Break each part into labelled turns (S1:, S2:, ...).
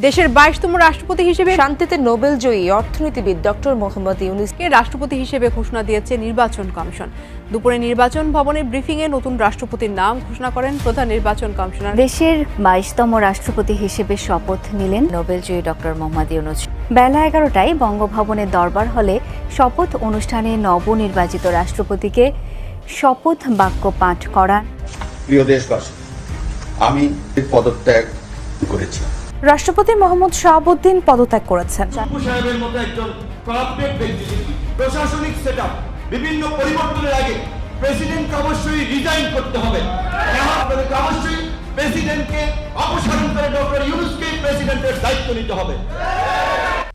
S1: দেশের 22তম রাষ্ট্রপতি হিসেবে
S2: শান্তিতে নোবেলজয়ী অর্থনীতিবিদ ডক্টর মোহাম্মদ ইউনূসকে
S1: রাষ্ট্রপতি হিসেবে ঘোষণা দিয়েছে নির্বাচন কমিশন। দুপুরে নির্বাচন ভবনে ব্রিফিংয়ে নতুন রাষ্ট্রপতির নাম ঘোষণা করেন প্রধান নির্বাচন কমিশনার।
S2: দেশের 22তম রাষ্ট্রপতি হিসেবে শপথ নিলেন নোবেলজয়ী ডক্টর মোহাম্মদ ইউনূস। বেলা 11টায় বঙ্গভবনের দরবার হলে শপথ অনুষ্ঠানে নবনির্বাচিত রাষ্ট্রপতিকে শপথ বাক্য পাঠ করান।
S3: প্রিয় দেশবাসী, আমি পদত্যাগ করেছি।
S2: রাষ্ট্রপতি মোহাম্মদ শাহাবুদ্দিন পদত্যাগ করেছেন।
S4: সাহেবের মতো একজন করাপ্টেড ব্যক্তি, প্রশাসনিক সেটআপ বিভিন্ন পরিবর্তনের আগে প্রেসিডেন্টকে অবশ্যই রিজাইন করতে হবে। আপনাদেরকে অবশ্যই প্রেসিডেন্টকে অপসারণ করে ডক্টর ইউনূসকে প্রেসিডেন্টের দায়িত্ব নিতে হবে।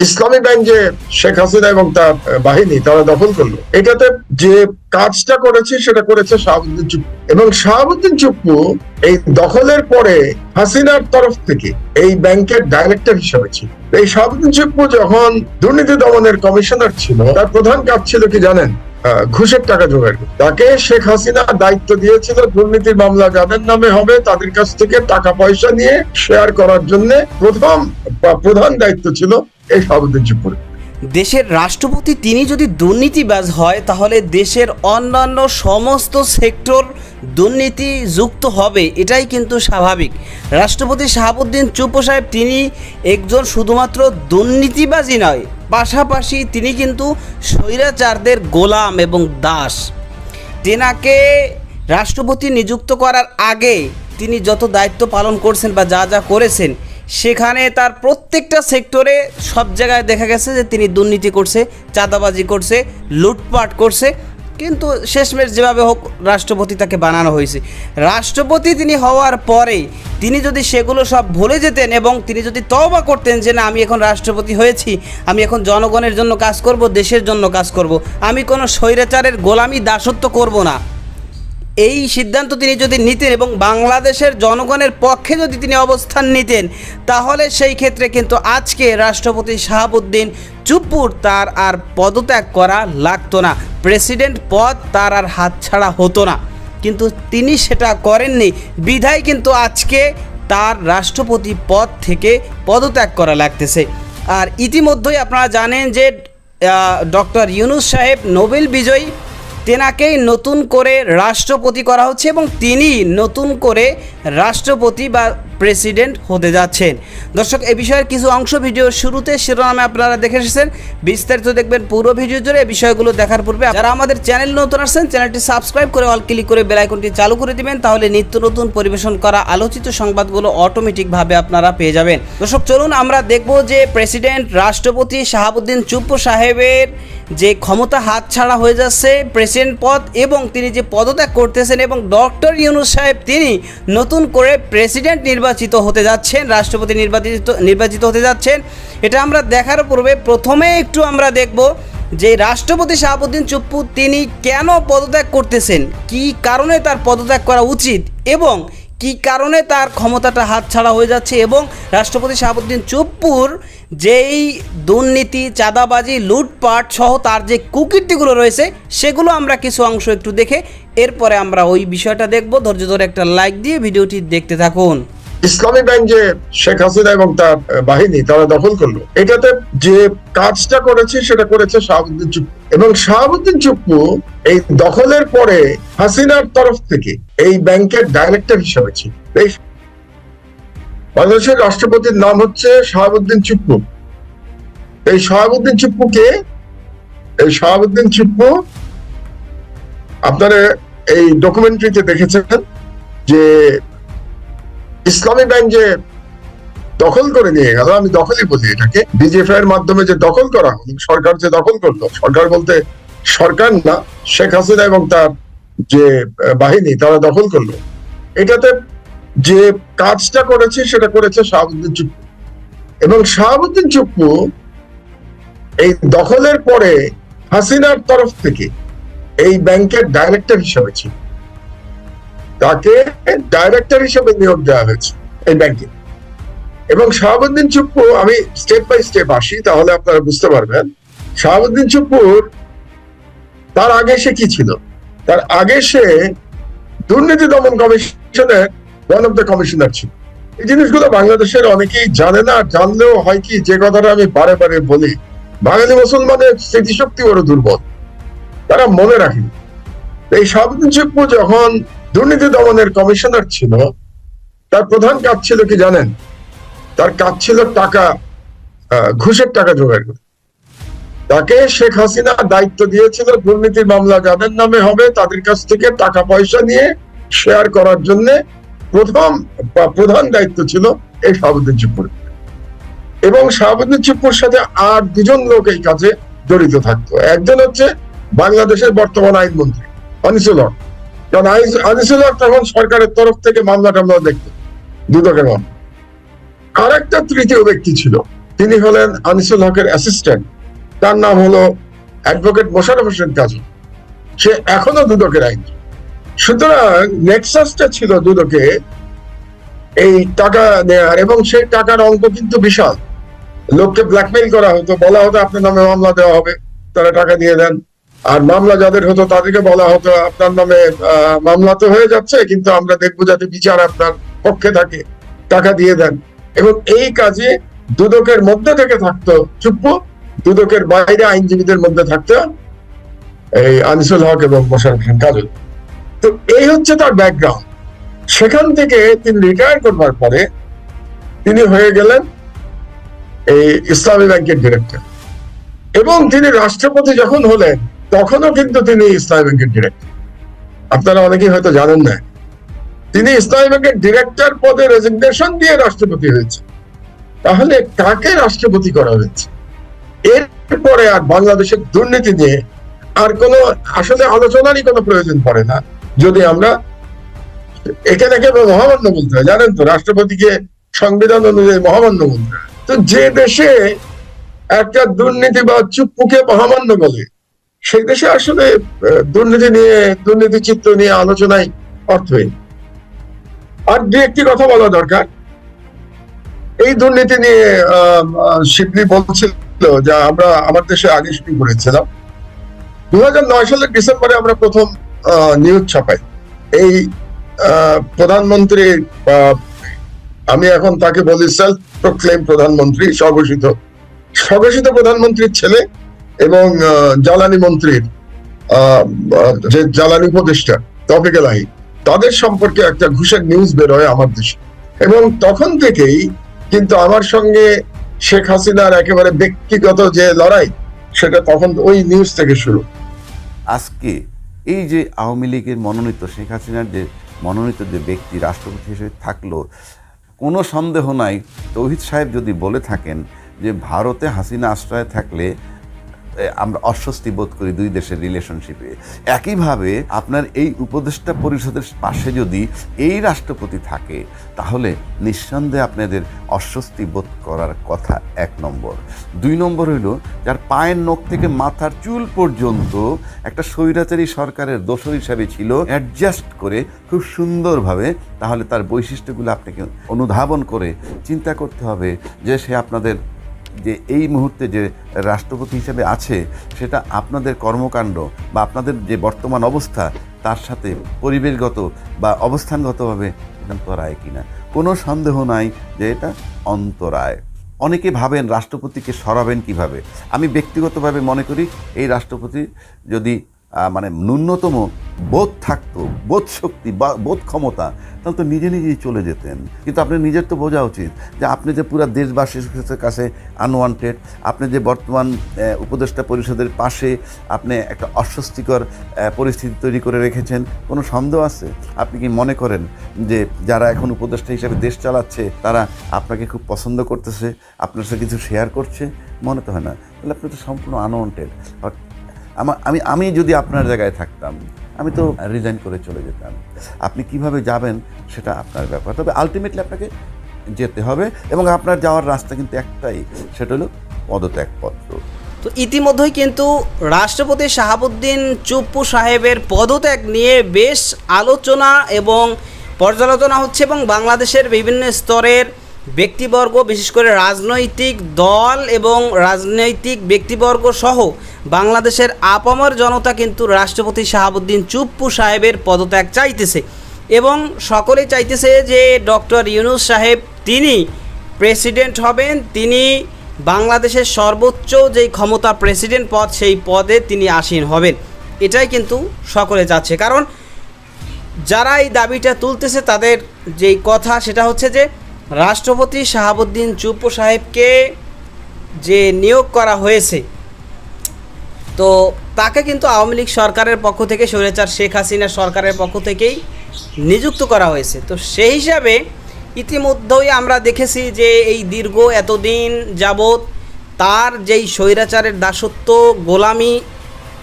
S5: ইসলামী ব্যাংক যে শেখ হাসিনা এবং তার বাহিনী তারা দখল করলো, এটাতে যে কাজটা করেছে সেটা করেছে শাহাবুদ্দিন চুপ্পু। এবং শাহাবুদ্দিন চুপ্পু এই দখলের পরে হাসিনার তরফ থেকে এই ব্যাংকের ডাইরেক্টর হিসেবে ছিল। এই শাহাবুদ্দিন চুপ্পু যখন দুর্নীতি দমনের কমিশনার ছিল, তার প্রধান কাজ ছিল কি জানেন? ঘুষের টাকা জোগাড়। তাকে শেখ হাসিনা দায়িত্ব দিয়েছিল দুর্নীতির মামলা যাদের নামে হবে তাদের কাছ থেকে টাকা পয়সা নিয়ে শেয়ার করার জন্য। প্রধান দায়িত্ব ছিল এই শাহাবুদ্দিন চুপ্পুর।
S6: দেশের রাষ্ট্রপতি তিনি যদি দুর্নীতিবাজ হয় তাহলে দেশের অন্যান্য সমস্ত সেক্টর দুর্নীতিযুক্ত হবে, এটাই কিন্তু স্বাভাবিক। রাষ্ট্রপতি শাহাবুদ্দিন চুপ্পু সাহেব তিনি একজন শুধুমাত্র দুর্নীতিবাজই নয়, পাশাপাশি তিনি কিন্তু স্বৈরাচারদের গোলাম এবং দাস। তেনাকে রাষ্ট্রপতি নিযুক্ত করার আগে তিনি যত দায়িত্ব পালন করছেন বা যা যা করেছেন, সেখানে তার প্রত্যেকটা সেক্টরে সব জায়গায় দেখা গেছে যে তিনি দুর্নীতি করছে, চাঁদাবাজি করছে, লুটপাট করছে। কিন্তু শেষমেশ যেভাবে হোক রাষ্ট্রপতি তাকে বানানো হয়েছে। রাষ্ট্রপতি তিনি হওয়ার পরে তিনি যদি সেগুলো সব ভুলে যেতেন এবং তিনি যদি তওবা করতেন যে না, আমি এখন রাষ্ট্রপতি হয়েছি, আমি এখন জনগণের জন্য কাজ করব, দেশের জন্য কাজ করব, আমি কোনো স্বৈরাচারের গোলামি দাসত্ব করব না, এই সিদ্ধান্ত তিনি যদি নিতেন এবং বাংলাদেশের জনগণের পক্ষে যদি তিনি অবস্থান নিতেন, তাহলে সেই ক্ষেত্রে কিন্তু আজকে রাষ্ট্রপতি শাহাবুদ্দিন চুপ্পুর তার আর পদত্যাগ করা লাগতো না, প্রেসিডেন্ট পদ তার আর হাতছাড়া হতো না। কিন্তু তিনি সেটা করেননি, বিধায় কিন্তু আজকে তার রাষ্ট্রপতি পদ থেকে পদত্যাগ করা লাগতেছে। আর ইতিমধ্যেই আপনারা জানেন যে ডক্টর ইউনূস সাহেব নোবেল বিজয়ী, তেনাকেই নতুন করে রাষ্ট্রপতি করা হচ্ছে এবং তিনি নতুন করে রাষ্ট্রপতি বা প্রেসিডেন্ট হতে যাচ্ছেন। দর্শক, এই বিষয়ের কিছু অংশ ভিডিওর শুরুতে শিরোনামে আপনারা দেখে এসেছেন, বিস্তারিত দেখবেন পুরো ভিডিও জুড়ে। এই বিষয়গুলো দেখার পূর্বে যারা আমাদের চ্যানেল নতুন আসছেন, চ্যানেলটি সাবস্ক্রাইব করে অল ক্লিক করে বেল আইকনটি চালু করে দিবেন, তাহলে নিত্য নতুন পরিবেশন করা আলোচিত সংবাদগুলো অটোমেটিকভাবে আপনারা পেয়ে যাবেন। দর্শক, চলুন আমরা দেখব যে প্রেসিডেন্ট রাষ্ট্রপতি শাহাবুদ্দিন চুপ্পু সাহেবের যে ক্ষমতা হাতছাড়া হয়ে যাচ্ছে প্রেসিডেন্ট পদ, এবং তিনি যে পদত্যাগ করতেছেন, এবং ডক্টর ইউনূস সাহেব তিনি নতুন করে প্রেসিডেন্ট নির্বাচিত হতে যাচ্ছেন, রাষ্ট্রপতি নির্বাচিত হতে যাচ্ছেন। এটা আমরা দেখার পূর্বে প্রথমে একটু আমরা দেখব যে রাষ্ট্রপতি শাহাবুদ্দিন চুপ্পু তিনি কেন পদত্যাগ করতেছেন, কি কারণে তার পদত্যাগ করা উচিত এবং কি কারণে তার ক্ষমতাটা হাতছাড়া হয়ে যাচ্ছে, এবং রাষ্ট্রপতি শাহাবুদ্দিন চুপ্পুর যেই দুর্নীতি, চাঁদাবাজি, লুটপাট সহ তার যে কুকীর্তিগুলো রয়েছে সেগুলো আমরা কিছু অংশ একটু দেখে এরপরে আমরা ওই বিষয়টা দেখব। ধৈর্য ধরে একটা লাইক দিয়ে ভিডিওটি দেখতে থাকুন।
S5: ইসলামী ব্যাংক যে শেখ হাসিনা এবং তার বাহিনী তারা দখল করলো, এটাতে যে কাজটা করেছে সেটা করেছে শাহাবুদ্দিন চুপ্পু। এবং শাহাবুদ্দিন চুপ্পু এই দখলের পরে হাসিনার তরফ থেকে এই ব্যাংকের ডাইরেক্টর হিসেবে ছিল। বাংলাদেশের রাষ্ট্রপতির নাম হচ্ছে শাহাবুদ্দিন চুপ্পু। এই শাহাবুদ্দিন চুপ্পু আপনারা এই ডকুমেন্টারিতে দেখেছেন যে ইসলামী ব্যাংক যে দখল করে নিয়ে গেল, আমি দখলই বলি এটাকে, ডিজিএফআই এর মাধ্যমে যে দখল করা হলো, সরকার যে দখল করলো, সরকার বলতে সরকার না, শেখ হাসিনা এবং তার যে বাহিনী তারা দখল করলো, এটাতে যে কাজটা করেছে সেটা করেছে শাহাবুদ্দিন চুপ্পু। এবং শাহাবুদ্দিন চুপ্পু এই দখলের পরে হাসিনার তরফ থেকে এই ব্যাংকের ডাইরেক্টর হিসেবে ছিল। তাকে ডাইরেক্টর হিসেবে নিয়োগ দেওয়া হয়েছে এই ব্যাংকে। এবং শাহাবুদ্দিন চুপ্পু, আমি স্টেপ বাই স্টেপ আসি তাহলে আপনারা বুঝতে পারবেন। শাহাবুদ্দিন চুপ্পুর তার আগে সে কি ছিল? তার আগে সে দুর্নীতি দমন কমিশনের ওয়ান অফ দ্য কমিশনার ছিল। এই জিনিসগুলো বাংলাদেশের অনেকেই জানে না, জানলেও হয় কি, যে কথাটা আমি বারে বারে বলি, বাঙালি মুসলমানের স্মৃতিশক্তি বড় দুর্বল, তারা মনে রাখেনি। এই শাহাবুদ্দিন চুপ্পু যখন দুর্নীতি দমনের কমিশনার ছিল, তার প্রধান কাজ ছিল কি জানেন? তার কাজ ছিল টাকা, ঘুষের টাকা জোগাড় করে। তাকে শেখ হাসিনা দায়িত্ব দিয়েছিল দুর্নীতির মামলা যাদের নামে হবে তাদের কাছ থেকে টাকা পয়সা নিয়ে শেয়ার করার জন্য। প্রধান দায়িত্ব ছিল এই শাহাবুদ্দিন চুপ্পুর, এবং শাহাবুদ্দিন চুপ্পুর সাথে আর দুজন লোক এই কাজে জড়িত থাকতো। একজন হচ্ছে বাংলাদেশের বর্তমান আইনমন্ত্রী আনিসুল হক, কারণ আনিসুল হক তখন সরকারের তরফ থেকে মামলা টামলা দেখত, দুদকের মামলা। আর একটা তৃতীয় ব্যক্তি ছিল, তিনি হলেন আনিসুল হকের অ্যাসিস্ট্যান্ট, তার নাম হলো অ্যাডভোকেট মোশাররফ হোসেন কাজী, সে এখনো দুদকের আইনজীবী। সুতরাং নেক্সাসটা ছিল দুদকে এই টাকা নেয়ার, এবং সেই টাকার অঙ্ক কিন্তু বিশাল। লোককে ব্ল্যাকমেইল করা হতো, বলা হতো আপনার নামে মামলা দেওয়া হবে, তারা টাকা দিয়ে দেন। আর মামলা যাদের হতো তাদেরকে বলা হতো আপনার নামে মামলা তো হয়ে যাচ্ছে, কিন্তু আমরা দেখবো যাতে বিচার আপনার পক্ষে থাকে, টাকা দিয়ে দেন। এবং এই কাজে দুদকের মধ্যে থেকে থাকতো চুপ্পু, দুদকের বাইরে আইনজীবীদের মধ্যে থাকতো এই আনিসুল হক এবং মোশাররফ হোসেন কাজল। তো এই হচ্ছে তার ব্যাকগ্রাউন্ড। সেখান থেকে তিনি রিটায়ার করবার পরে তিনি হয়ে গেলেন এই ইসলামী ব্যাংকের ডিরেক্টর, এবং তিনি রাষ্ট্রপতি যখন হলেন তখনও কিন্তু তিনি ইসলামী ব্যাংকের ডিরেক্টর। আপনারা অনেকেই হয়তো জানেন না, তিনি ইসলামী ব্যাংকের ডিরেক্টর পদে রেজিগনেশন দিয়ে রাষ্ট্রপতি হয়েছে। তাহলে কাকে রাষ্ট্রপতি করা হয়েছে? এরপরে আর বাংলাদেশের দুর্নীতি নিয়ে আর কোনো আসলে আলোচনারই কোনো প্রয়োজন পড়ে না, যদি আমরা এখানে কেবল মহামান্য বলতে হয়। জানেন তো, রাষ্ট্রপতিকে সংবিধান অনুযায়ী মহামান্য বলতে হয়। তো যে দেশে একটা দুর্নীতি বা চুপ্পুকে মহামান্য বলে, সেই দেশে আসলে দুর্নীতি নিয়ে, দুর্নীতি চিত্র নিয়ে আলোচনায় অর্থহীন। আর দু একটি কথা বলা দরকার। এই দুর্নীতি নিয়ে শিবলি বলছিল যে আমরা আমার দেশে আগে শুরু করেছিলাম। 2009 সালের ডিসেম্বরে আমরা প্রথম নিউজ ছাপাই। এই প্রধানমন্ত্রী, আমি এখন তাকে বলি সেলফ প্রক্লেম প্রধানমন্ত্রী, স্বঘোষিত প্রধানমন্ত্রীর ছেলে এবং জ্বালানি মন্ত্রীর যে জ্বালানি উপদেষ্টা তৌফিক এলাহি, তাদের সম্পর্কে একটা ঘুষের নিউজ বের হয় আমার দেশে। এবং তখন থেকেই কিন্তু আমার সঙ্গে শেখ হাসিনার একেবারে ব্যক্তিগত যে লড়াই, সেটা তখন ওই নিউজ থেকে শুরু।
S7: আজকে এই যে আওয়ামী লীগের মনোনীত, শেখ হাসিনার যে মনোনীত যে ব্যক্তি রাষ্ট্রপতি হিসেবে থাকলো, কোনো সন্দেহ নাই তৌহিদ সাহেব যদি বলে থাকেন যে ভারতে হাসিনা আশ্রয়ে থাকলে আমরা অস্বস্তি বোধ করি দুই দেশের রিলেশনশিপে, একইভাবে আপনার এই উপদেষ্টা পরিষদের পাশে যদি এই রাষ্ট্রপতি থাকে তাহলে নিঃসন্দেহে আপনাদের অস্বস্তি বোধ করার কথা, 1 নম্বর। 2 নম্বর হইল যার পায়ের নখ থেকে মাথার চুল পর্যন্ত একটা স্বৈরাচারী সরকারের দোসর হিসাবে ছিল, অ্যাডজাস্ট করে খুব সুন্দরভাবে, তাহলে তার বৈশিষ্ট্যগুলো আপনাকে অনুধাবন করে চিন্তা করতে হবে যে সে আপনাদের যে এই মুহূর্তে যে রাষ্ট্রপতি হিসেবে আছে সেটা আপনাদের কর্মকাণ্ড বা আপনাদের যে বর্তমান অবস্থা তার সাথে পরিবেশগত বা অবস্থানগতভাবে অন্তরায় কিনা। কোনো সন্দেহ নাই যে এটা অন্তরায়। অনেকে ভাবেন রাষ্ট্রপতিকে সরাবেন কিভাবে। আমি ব্যক্তিগতভাবে মনে করি এই রাষ্ট্রপতি যদি মানে ন্যূনতম বোধ থাকতো, বোধ শক্তি বা বোধ ক্ষমতা, তাহলে তো নিজে নিজেই চলে যেতেন। কিন্তু আপনার নিজের তো বোঝা উচিত যে আপনি যে পুরো দেশবাসীর কাছে আনওয়ান্টেড, আপনি যে বর্তমান উপদেষ্টা পরিষদের পাশে আপনি একটা অস্বস্তিকর পরিস্থিতি তৈরি করে রেখেছেন। কোনো সন্দেহ আছে? আপনি কি মনে করেন যে যারা এখন উপদেষ্টা হিসাবে দেশ চালাচ্ছে তারা আপনাকে খুব পছন্দ করতেছে, আপনার সাথে কিছু শেয়ার করছে? মনে তো হয় না। তাহলে আপনি তো সম্পূর্ণ আনওয়ান্টেড। আমি যদি আপনার জায়গায় থাকতাম আমি তো রিজাইন করে চলে যেতাম। আপনি কিভাবে যাবেন সেটা আপনার ব্যাপার, তবে আলটিমেটলি আপনাকে যেতে হবে এবং আপনার যাওয়ার রাস্তা কিন্তু একটাই, সেটা হলো পদত্যাগপত্র।
S6: তো ইতিমধ্যেই কিন্তু রাষ্ট্রপতি শাহাবুদ্দিন চুপ্পু সাহেবের পদত্যাগ নিয়ে বেশ আলোচনা এবং পর্যালোচনা হচ্ছে, এবং বাংলাদেশের বিভিন্ন স্তরের ব্যক্তিবর্গ, বিশেষ করে রাজনৈতিক দল এবং রাজনৈতিক ব্যক্তিবর্গ সহ বাংলাদেশের আপামর জনতা কিন্তু রাষ্ট্রপতি শাহাবুদ্দিন চুপ্পু সাহেবের পদত্যাগ চাইতেছে। এবং সকলেই চাইতেছে যে ডক্টর ইউনূস সাহেব তিনি প্রেসিডেন্ট হবেন, তিনি বাংলাদেশের সর্বোচ্চ যেই ক্ষমতা প্রেসিডেন্ট পদ সেই পদে তিনি আসীন হবেন, এটাই কিন্তু সকলে চাচ্ছে। কারণ যারা এই দাবিটা তুলতেছে তাদের যেই কথা সেটা হচ্ছে যে রাষ্ট্রপতি শাহাবুদ্দিন চুপ্পু সাহেবকে যে নিয়োগ করা হয়েছে, তো তাকে কিন্তু আওয়ামী লীগ সরকারের পক্ষ থেকে, স্বৈরাচার শেখ হাসিনার সরকারের পক্ষ থেকেই নিযুক্ত করা হয়েছে। তো সেই হিসাবে ইতিমধ্যেই আমরা দেখেছি যে এই দীর্ঘ এতদিন যাবৎ তার যেই স্বৈরাচারের দাসত্ব, গোলামি,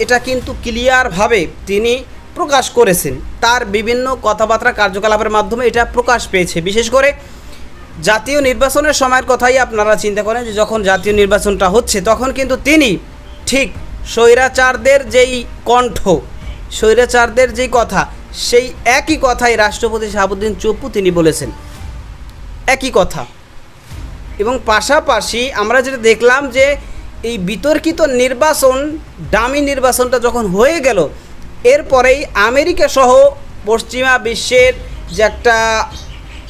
S6: এটা কিন্তু ক্লিয়ারভাবে তিনি প্রকাশ করেছেন। তার বিভিন্ন কথাবার্তা, কার্যকলাপের মাধ্যমে এটা প্রকাশ পেয়েছে। বিশেষ করে জাতীয় নির্বাচনের সময়ের কথাই আপনারা চিন্তা করেন যে যখন জাতীয় নির্বাচনটা হচ্ছে তখন কিন্তু তিনি ঠিক স্বৈরাচারদের যেই কণ্ঠ, স্বৈরাচারদের যেই কথা, সেই একই কথাই রাষ্ট্রপতি শাহাবুদ্দিন চুপ্পু তিনি বলেছেন, একই কথা। এবং পাশাপাশি আমরা যেটা দেখলাম যে এই বিতর্কিত নির্বাচন, ডামি নির্বাচনটা যখন হয়ে গেল, এরপরেই আমেরিকা সহ পশ্চিমা বিশ্বের যে একটা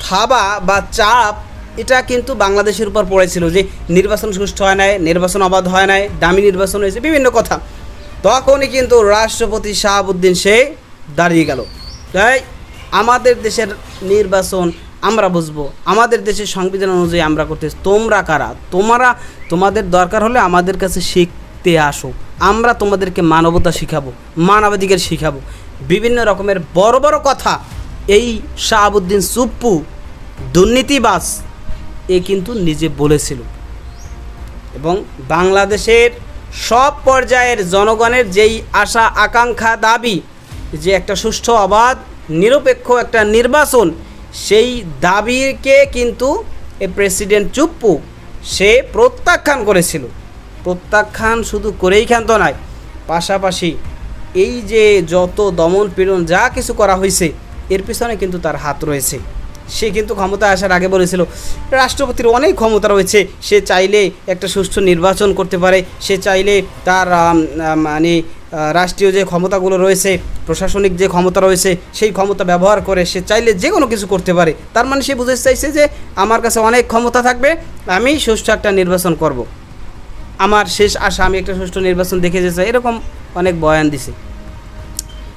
S6: থাবা বা চাপ, এটা কিন্তু বাংলাদেশের উপর পড়েছিল যে নির্বাচন সুষ্ঠু হয় নাই, নির্বাচন অবাধ হয় নাই, দামি নির্বাচন হয়েছে, বিভিন্ন কথা। তখনই কিন্তু রাষ্ট্রপতি শাহাবুদ্দিন সে দাঁড়িয়ে গেল, তাই আমাদের দেশের নির্বাচন আমরা বুঝবো, আমাদের দেশের সংবিধান অনুযায়ী আমরা করতে, তোমরা কারা, তোমাদের দরকার হলে আমাদের কাছে শিখতে আসো, আমরা তোমাদেরকে মানবতা শিখাবো, মানবাধিকার শিখাবো, বিভিন্ন রকমের বড় বড় কথা এই শাহাবুদ্দিন চুপ্পু দুর্নীতিবাজ এ কিন্তু নিজে বলেছিল। এবং বাংলাদেশের সব পর্যায়ের জনগণের যেই আশা আকাঙ্ক্ষা, দাবি যে একটা সুষ্ঠু, অবাধ, নিরপেক্ষ একটা নির্বাচন, সেই দাবিকে কিন্তু এই প্রেসিডেন্ট চুপ্পু সে প্রত্যাখ্যান করেছিল। প্রত্যাখ্যান শুধু করেই ক্ষান্ত নয়, পাশাপাশি এই যে যত দমন পীড়ন যা কিছু করা হয়েছে এর পিছনে কিন্তু তার হাত রয়েছে। সে কিন্তু ক্ষমতায় আসার আগে বলেছিল রাষ্ট্রপতির অনেক ক্ষমতা রয়েছে, সে চাইলে একটা সুষ্ঠু নির্বাচন করতে পারে, সে চাইলে তার রাষ্ট্রীয় যে ক্ষমতাগুলো রয়েছে, প্রশাসনিক যে ক্ষমতা রয়েছে, সেই ক্ষমতা ব্যবহার করে সে চাইলে যে কোনো কিছু করতে পারে। তার মানে সে বুঝতে চাইছে যে আমার কাছে অনেক ক্ষমতা থাকবে, আমি সুষ্ঠু একটা নির্বাচন করব, আমার শেষ আশা আমি একটা সুষ্ঠু নির্বাচন দেখে যেতে, এরকম অনেক বয়ান দিছে।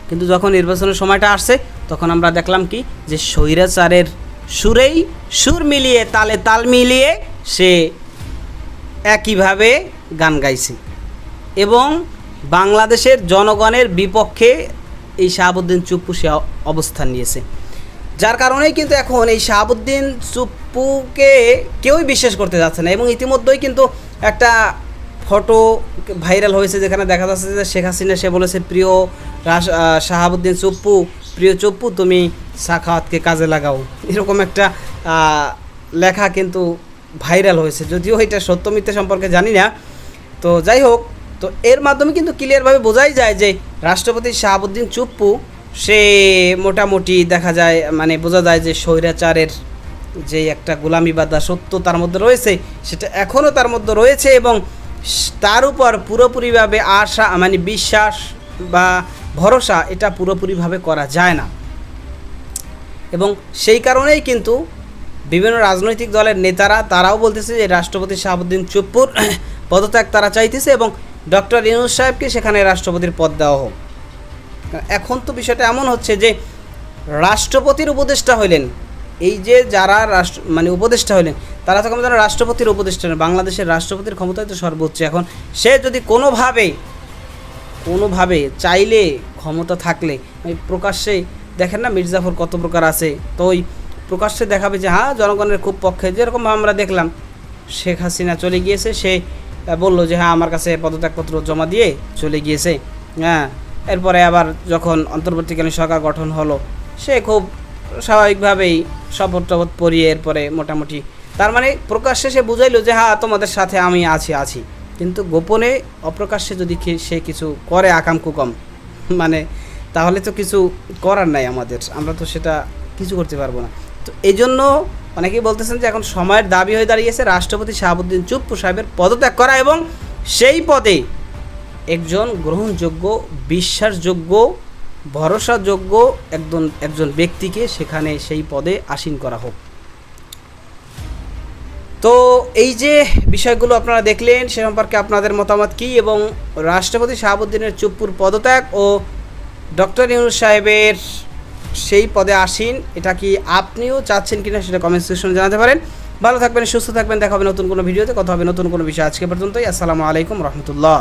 S6: কিন্তু যখন নির্বাচনের সময়টা আসছে তখন আমরা দেখলাম কি যে স্বৈরাচারের সুরেই সুর মিলিয়ে, তালে তাল মিলিয়ে সে একইভাবে গান গাইছে এবং বাংলাদেশের জনগণের বিপক্ষে এই শাহাবুদ্দিন চুপ্পু সে অবস্থান নিয়েছে। যার কারণেই কিন্তু এখন এই শাহাবুদ্দিন চুপ্পুকে কেউই বিশ্বাস করতে যাচ্ছে না। এবং ইতিমধ্যেই কিন্তু একটা ফটো ভাইরাল হয়েছে যেখানে দেখা যাচ্ছে যে শেখ হাসিনা সে বলেছে, প্রিয় শাহাবুদ্দিন চুপ্পু, প্রিয় চুপ্পু তুমি সাখাওয়াতকে কাজে লাগাও, এরকম একটা লেখা কিন্তু ভাইরাল হয়েছে। যদিও এটা সত্য মিথ্যা সম্পর্কে জানি না, তো যাই হোক, তো এর মাধ্যমে কিন্তু ক্লিয়ারভাবে বোঝাই যায় যে রাষ্ট্রপতি শাহাবুদ্দিন চুপ্পু সে মোটামুটি দেখা যায়, বোঝা যায় যে স্বৈরাচারের যে একটা গোলামি বা দাসত্ব তার মধ্যে রয়েছে, সেটা এখনও তার মধ্যে রয়েছে এবং তার উপর পুরোপুরিভাবে আশা বিশ্বাস বা ভরসা এটা পুরোপুরিভাবে করা যায় না। এবং সেই কারণেই কিন্তু বিভিন্ন রাজনৈতিক দলের নেতারা তারাও বলতেছে যে রাষ্ট্রপতি শাহাবুদ্দিন চুপ্পুর পদত্যাগ তারা চাইতেছে এবং ডক্টর ইউনূস সাহেবকে সেখানে রাষ্ট্রপতির পদ দেওয়া হোক। এখন তো বিষয়টা এমন হচ্ছে যে রাষ্ট্রপতির উপদেষ্টা হইলেন, এই যে যারা উপদেষ্টা হইলেন তারা তো যেন রাষ্ট্রপতির উপদেষ্টা নেন, বাংলাদেশের রাষ্ট্রপতির ক্ষমতায় তো সর্বোচ্চ। এখন সে যদি কোনোভাবে চাইলে, ক্ষমতা থাকলে, প্রকাশ্যে দেখেন না মির্জাফর কত প্রকার আছে, তো ওই প্রকাশ্যে দেখাবে যে হ্যাঁ জনগণের খুব পক্ষে। যেরকম আমরা দেখলাম শেখ হাসিনা চলে গিয়েছে, সে বলল যে হ্যাঁ আমার কাছে পদত্যাগপত্র জমা দিয়ে চলে গিয়েছে, হ্যাঁ। এরপরে আবার যখন অন্তর্বর্তীকালীন সরকার গঠন হলো সে খুব স্বাভাবিকভাবেই শপথ টপথ পরিয়ে এরপরে মোটামুটি তার প্রকাশ্যে সে বুঝাইলো যে হ্যাঁ তোমাদের সাথে আমি আছি, কিন্তু গোপনে অপ্রকাশ্যে যদি সে কিছু করে আকাম কুকম তাহলে তো কিছু করার নাই আমাদের, আমরা তো সেটা কিছু করতে পারবো না। তো এই জন্য অনেকেই বলতেছেন যে এখন সময়ের দাবি হয়ে দাঁড়িয়েছে রাষ্ট্রপতি শাহাবুদ্দিন চুপ্পু সাহেবের পদত্যাগ করা এবং সেই পদে একজন গ্রহণযোগ্য, বিশ্বাসযোগ্য ভরসাযোগ্য একজন ব্যক্তিকে সেখানে সেই পদে আসীন করা হোক। তো এই যে বিষয়গুলো আপনারা দেখলেন, সে সম্পর্কে আপনাদের মতামত কী, এবং রাষ্ট্রপতি শাহাবুদ্দিনের চুপ্পুর পদত্যাগ ও ডক্টর ইউনূস সাহেবের সেই পদে আসীন, এটা কি আপনিও চাচ্ছেন কিনা সেটা কমেন্ট সেকশনে জানাতে পারেন। ভালো থাকবেন, সুস্থ থাকবেন, দেখা হবে নতুন কোনো ভিডিওতে, কথা হবে নতুন কোনো বিষয়। আজকে পর্যন্তই, আসসালামু আলাইকুম রহমতুল্লাহ।